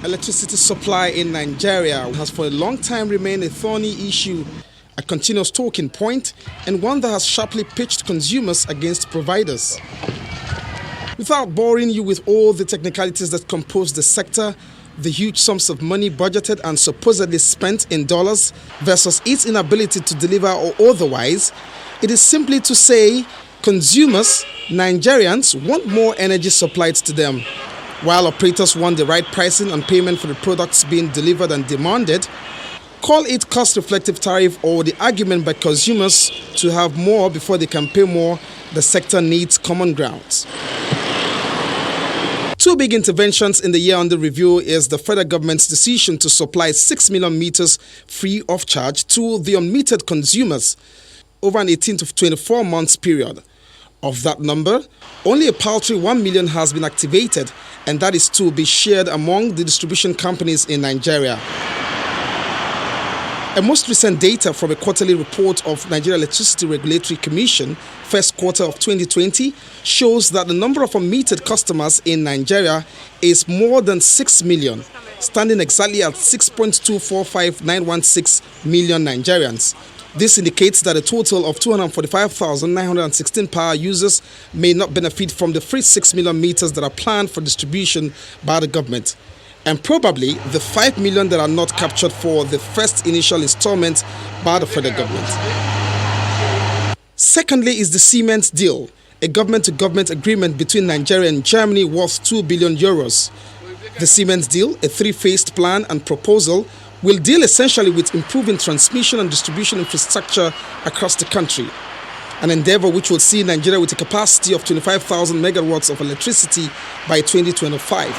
Electricity supply in Nigeria has for a long time remained a thorny issue, a continuous talking point, and one that has sharply pitched consumers against providers. Without boring you with all the technicalities that compose the sector, the huge sums of money budgeted and supposedly spent in dollars versus its inability to deliver or otherwise, it is simply to say consumers, Nigerians, want more energy supplied to them. While operators want the right pricing and payment for the products being delivered and demanded, call it cost-reflective tariff or the argument by consumers to have more before they can pay more, the sector needs common grounds. Two big interventions in the year under review is the federal government's decision to supply 6 million meters free of charge to the unmetered consumers over an 18 to 24 months period. Of that number, only a paltry 1 million has been activated, and that is to be shared among the distribution companies in Nigeria. A most recent data from a quarterly report of Nigeria Electricity Regulatory Commission, first quarter of 2020, shows that the number of unmetered customers in Nigeria is more than 6 million, standing exactly at 6.245916 million Nigerians. This indicates that a total of 245,916 power users may not benefit from the free 6 million meters that are planned for distribution by the government, and probably the 5 million that are not captured for the first initial installment by the federal government. Secondly is the cement deal, a government-to-government agreement between Nigeria and Germany worth 2 billion euros. The cement deal, a three-phased plan and proposal, will deal essentially with improving transmission and distribution infrastructure across the country, an endeavor which will see Nigeria with a capacity of 25,000 megawatts of electricity by 2025.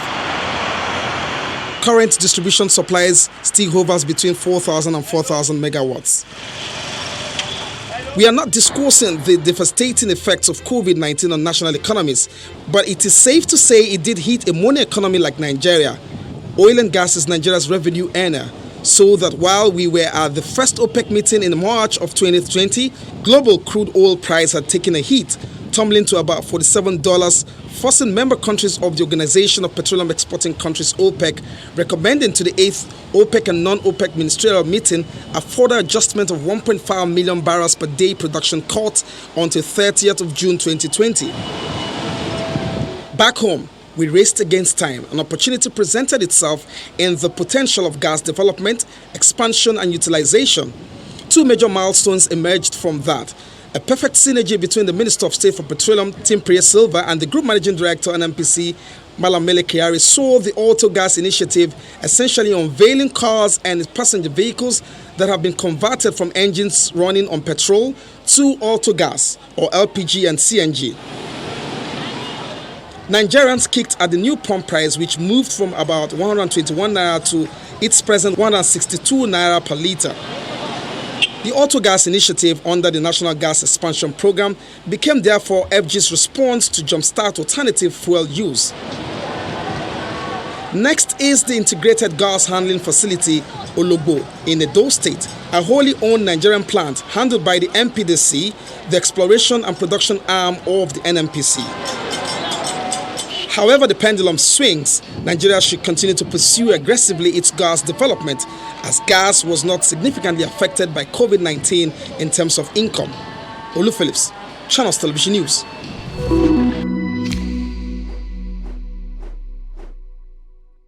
Current distribution supplies still hovers between 4,000 and 4,000 megawatts. We are not discussing the devastating effects of COVID-19 on national economies, but it is safe to say it did hit a money economy like Nigeria. Oil and gas is Nigeria's revenue earner, so that while we were at the first OPEC meeting in March of 2020, global crude oil price had taken a hit, tumbling to about $47, forcing member countries of the Organization of Petroleum Exporting Countries OPEC recommending to the 8th OPEC and non-OPEC ministerial meeting a further adjustment of 1.5 million barrels per day production cut until 30th of June 2020. Back home, we raced against time. An opportunity presented itself in the potential of gas development, expansion and utilization. Two major milestones emerged from that. A perfect synergy between the Minister of State for Petroleum, Tim Silva, and the Group Managing Director, NNPC, Malamele Kyari, saw the Auto Gas Initiative essentially unveiling cars and passenger vehicles that have been converted from engines running on petrol to auto gas, or LPG and CNG. Nigerians kicked at the new pump price, which moved from about 121 naira to its present 162 naira per litre. The Auto Gas Initiative under the National Gas Expansion Program became therefore FG's response to jumpstart alternative fuel use. Next is the Integrated Gas Handling Facility, Ologbo, in Edo State, a wholly owned Nigerian plant handled by the MPDC, the exploration and production arm of the NNPC. However the pendulum swings, Nigeria should continue to pursue aggressively its gas development, as gas was not significantly affected by COVID-19 in terms of income. Olu Phillips, Channels Television News.